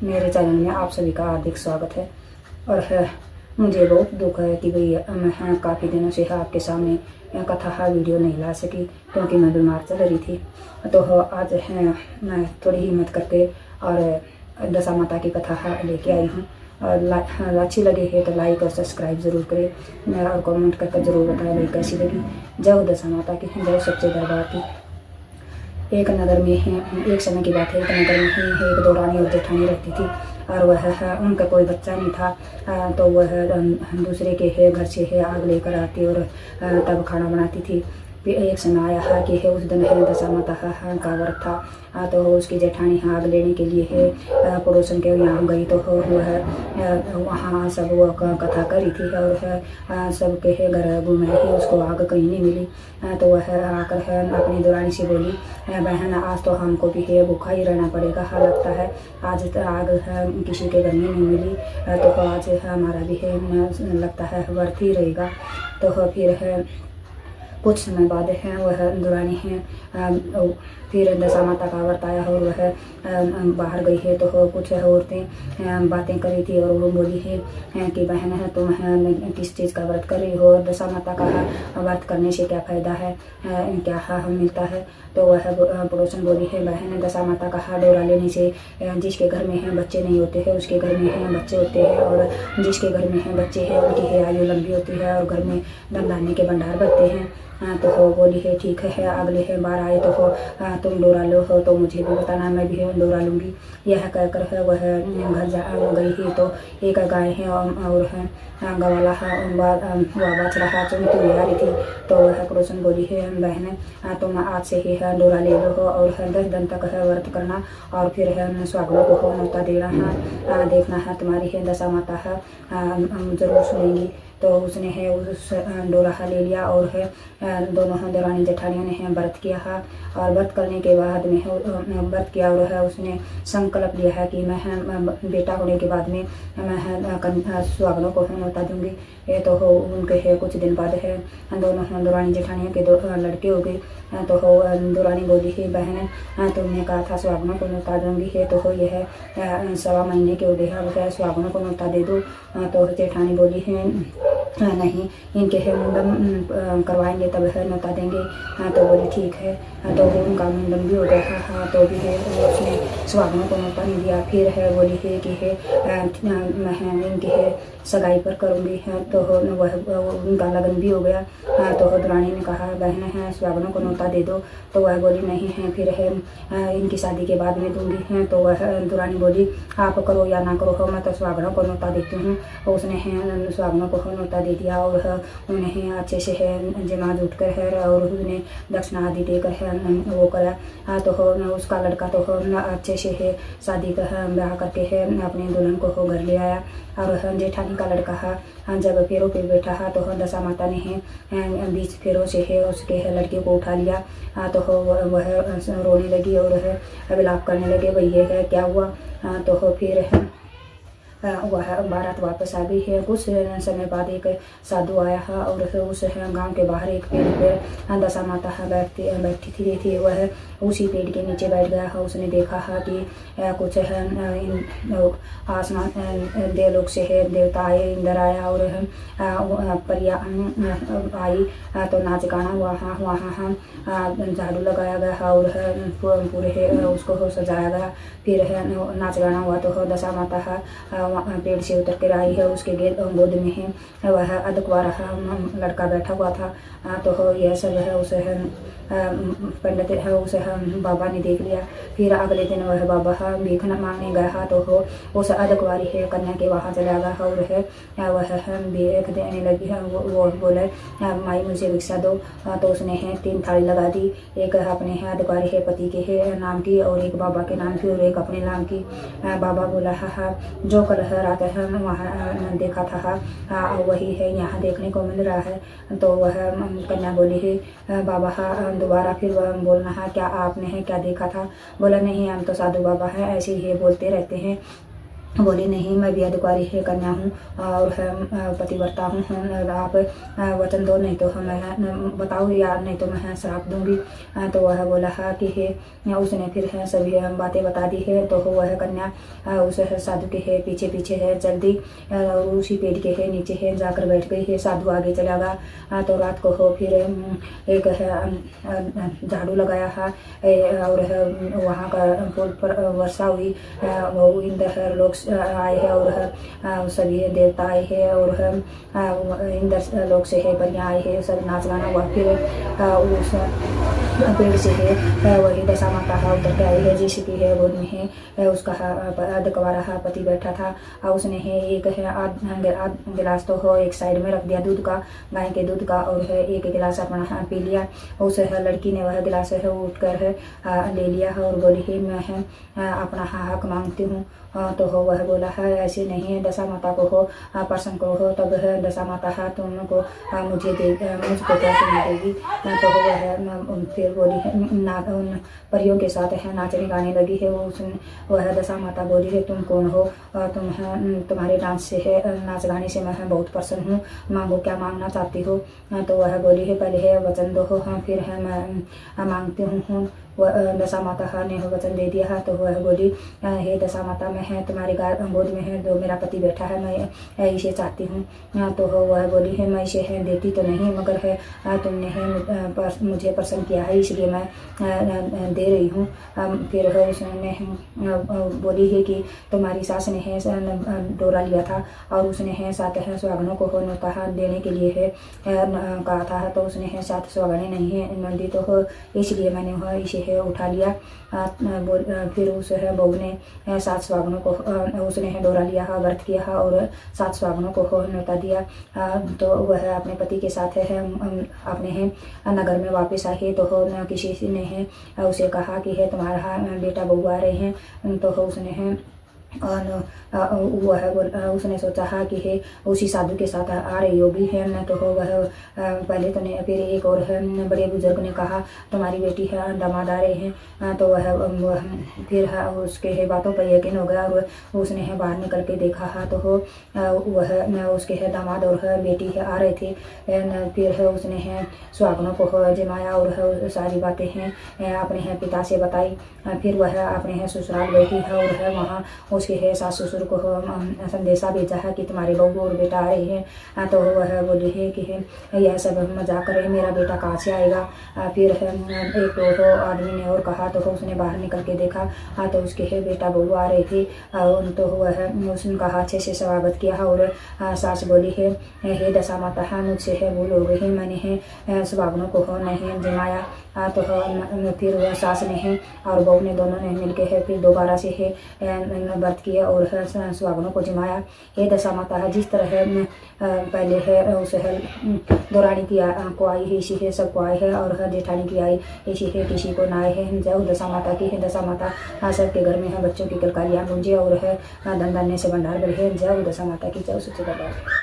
मेरे चैनल में आप सभी का हार्दिक स्वागत है। और मुझे बहुत दुख है कि भाई मैं काफ़ी दिनों से आपके सामने कथा वीडियो नहीं ला सकी क्योंकि मैं बीमार चल रही थी। तो आज मैं थोड़ी हिम्मत करके और दशा माता की कथा लेके आई हूँ। और अच्छी लगी है तो लाइक और सब्सक्राइब ज़रूर करें और कमेंट करके ज़रूर बताएं भाई कैसी लगी। जय दशा माता की, जय सच्चे दरबार की। एक नगर में एक समय की बात है, एक नगर में एक दो रानी और जेठानी रहती थी और वह उनका कोई बच्चा नहीं था। तो वह दूसरे के घर से आग लेकर आती और तब खाना बनाती थी। फिर एक समय आया है कि उस दिन दशा माता का व्रत था। तो उसकी जेठानी आग लेने के लिए पड़ोसन के यहाँ गई। तो वह वहाँ सब वो कथा करी थी और सबके घर घूमे ही उसको आग कहीं नहीं मिली। तो वह आकर अपनी दुरानी से बोली, बहन आज तो हमको भी भूखा ही रहना पड़ेगा, लगता है आज आग किसी के घर में नहीं मिली। तो आज हमारा भी लगता है व्रत ही रहेगा। तो फिर कुछ समय बाद वह दुरानी फिर दशा माता का व्रत आया और वह बाहर गई है। तो कुछ औरतें बातें करी थी और वो बोली है कि बहन तुम किस चीज़ का व्रत कर रही हो, दशा माता का व्रत करने से क्या फ़ायदा है, क्या मिलता है। तो वह पड़ोसन बोली है, बहन दशा माता का डोरा लेने से जिसके घर में बच्चे नहीं होते हैं उसके घर में बच्चे होते हैं, और जिसके घर में बच्चे हैं उनकी आयु लंबी होती है और घर में धन धान्य के भंडार बढ़ते हैं। तो बोली है ठीक है, अगले बार आए तो तुम डोरा लो हो तो मुझे भी बताना, मैं भी डोरा लूँगी। यह कहकर वह घर जा गई ही। तो एक गाय है और गवाला बछड़ा चुनती हुई आ रही थी। तो वह पड़ोसन बोली है, बहन तुम आज से ही डोरा ले लो हो और 10 दिन तक व्रत करना और फिर सुहागनों को न्योता देना है, देखना है तुम्हारी दशा माता जरूर सुनेंगी। तो उसने उस डोरा ले लिया और दोनों दरानी जेठानियों ने व्रत किया है। और व्रत करने के बाद में व्रत किया और उसने संकल्प लिया है कि मैं बेटा होने के बाद में मैं सुहागनों को न्योता दूंगी। तो उनके कुछ दिन बाद दोनों दरानी जेठानियों के 2 लड़के हो गए। तो दुरानी बोली है, बहन तुमने कहा था सुहागनों को न्योता दूंगी है, तो यह 1.25 महीने के हो गए हैं, सुहागनों को न्योता दे दो। तो जेठानी बोली है नहीं, इनके मुंडन करवाएंगे तब न्योता देंगे। तो बोली ठीक है। तो उनका मुंडन भी हो गया। तो भी उसने सुहागनों को न्योता नहीं दिया। फिर बोली है कि मैं इनके सगाई पर करूँगी। तो वह उनका लगन भी हो गया। तो दुरानी ने कहा, बहन सुहागनों को न्योता दे दो। तो वह बोली नहीं है, फिर इनकी शादी के बाद में दूंगी। तो वह दुरानी बोली, आप करो या ना करो, मैं तो सुहागनों को न्योता देती हूँ। उसने सुहागनों को न्योता दे दिया और उन्हें अच्छे से जमा जुट कर और उन्हें दक्षिणा आदि देकर वो करा। तो उसका लड़का तो अच्छे से शादी का ब्याह करके अपने दुल्हन को घर ले आया। और जेठानी का लड़का जब फेरों पे बैठा तो दशा माता ने 20 फेरों से उसके लड़के को उठा लिया। तो वह रोने लगी और विलाप करने लगे, भैया है क्या हुआ। तो फिर वह बारात वापस आ गई है। कुछ समय बाद एक साधु आया और उस गांव के बाहर एक पेड़ पर दशा माता बैठी थी। वह उसी पेड़ के नीचे बैठ गया। उसने देखा कि कुछ आसमान देवलोक से देवता आए, इंद्र आया और परिया आई। तो नाच गाना वहाँ झाड़ू लगाया गया और पूरे उसको सजाया गया। फिर नाच गाना हुआ। तो दशा माता पेड़ से उतर कर आई है, उसके गोद में वह अधकुआरा लड़का बैठा हुआ था। तो यह सब उस पंडित उस बाबा ने देख लिया। फिर अगले दिन वह बाबा भीख मांगने गया। तो उस अधकुआरी कन्या के वहाँ चला गया और वह भीख देने लगी। वो बोले, माई मुझे भिक्षा दो। तो उसने 3 थाली लगा दी, एक अपने अधकुआरी पति के नाम की और एक बाबा के नाम की और एक अपने नाम की। बाबा बोला, जो कल रात वहाँ देखा था वही है यहाँ देखने को मिल रहा है। तो वह कन्या बोली है, बाबा दोबारा फिर वह बोलना क्या आपने क्या देखा था। बोला नहीं, हम तो साधु बाबा हैं, ऐसे ही बोलते रहते हैं। बोली नहीं, मैं बेहद कुंवारी है कन्या हूँ और पतिव्रता हूँ। आप वचन दो, नहीं तो मैं बताओ या नहीं तो मैं श्राप दूंगी। तो वह बोला है कि है उसने फिर है सभी बातें बता दी है। तो वह कन्या उस साधु के है पीछे पीछे है जल्दी उसी पेड़ के है नीचे है जाकर बैठ गई है। साधु आगे चला गया। तो रात को हो फिर एक है झाड़ू लगाया है और वहाँ का पुल पर वर्षा हुई। वो इंद्र लोग आए हैं और सभी देवता आए हैं और इंद्र लोग से है परियां आए हैं। सब नाच गाना हुआ। फिर उस पेड़ से है वही दशा माता उतर के आई है जिसकी है गोद में है उसका अर्धकुंवारा पति बैठा था। उसने है एक है आध गिलास तो हो एक साइड में रख दिया दूध का, गाय के दूध का, और है एक गिलास अपना पी लिया। उस लड़की ने वह गिलास है उठ कर ले लिया है और बोली है मैं है अपना हक मांगती हूँ। तो हो वह बोला है ऐसे नहीं है, दशा माता को हो प्रसन्न को हो तब है दशा माता है तुमको मुझको कैसे मिलेगी। तो हो वह फिर बोली है उन परियों के साथ है नाचने गाने लगी है। वह दशा माता बोली है तुम कौन हो, तुम तुम्हारे डांस से है नाच गाने से मैं बहुत प्रसन्न हूँ, मांगो क्या मांगना चाहती हो। तो वह बोली है पहले है वचन दो हो फिर है मैं मांगती हूँ। दशा माता ने वचन दे दिया है। तो वह बोली हे दशा माता मैं है तुम्हारे गोद में है जो मेरा पति बैठा है मैं इसे चाहती हूँ। तो वह बोली है मैं इसे है देती तो नहीं मगर है तुमने है मुझे प्रसन्न किया है इसलिए मैं दे रही हूँ। फिर उसने बोली है कि तुम्हारी सास ने है डोरा लिया था और उसने है 7 सुहागनों को न्योता देने के लिए है कहा था। तो उसने है 7 सुहागनें नहीं है नंदी तो हो इसलिए मैंने वह इसे है उठा लिया। फिर उस है बहू ने 7 सुहागनों को उसने है डोरा लिया है व्रत किया है और 7 सुहागनों को न्योता दिया। तो वह अपने पति के साथ है अपने है नगर में वापस आई। तो हो किसी ने है उसे कहा कि है तुम्हारा बेटा बहू आ रहे हैं। तो हो उसने है और वह उसने सोचा है कि है उसी साधु के साथ आ रही होगी है न। तो वह पहले तो ने फिर एक और है बड़े बुजुर्ग ने कहा तुम्हारी बेटी है दामाद आ रहे हैं। तो वह फिर उसके है बातों पर यकीन हो गया और उसने है बाहर निकल के देखा है। तो वह उसके है दामाद और बेटी है आ रहे थे। फिर है उसने है सुहागनों को जमाया और सारी बातें हैं अपने हैं पिता से बताई। फिर वह अपने है ससुराल बैठी है और है वहाँ उसके है सास ससुर को संदेशा भेजा है कि तुम्हारे बहू और बेटा आ रहे हैं। तो वह बोली है कि यह सब मजाक कर रहे मेरा बेटा कहाँ से आएगा। फिर एक तो आदमी ने और कहा। तो उसने बाहर निकल के देखा तो उसके है बेटा बहू आ रहे थे। तो वह उसने कहा अच्छे से स्वागत किया और सास बोली है हे दशा माता है मुझसे है भूल हो गई है मैंने है सुहागनों को नहीं जमाया। तो फिर वह सास ने है और बहू ने दोनों ने मिलके है फिर दोबारा से है व्रत किया और सुहागनों को जमाया। हे दशा माता है जिस तरह है पहले है उस है दौरानी की को आई है इसी है सबको आए है और जेठानी की आई इसी है किसी को ना आए है। जय दशा माता की है दशा माता सबके घर में है बच्चों की कलकारियाँ गूंजे और है धन धान्य से भंडार भरे है। जय दशा माता की जय सच्चे दरबार।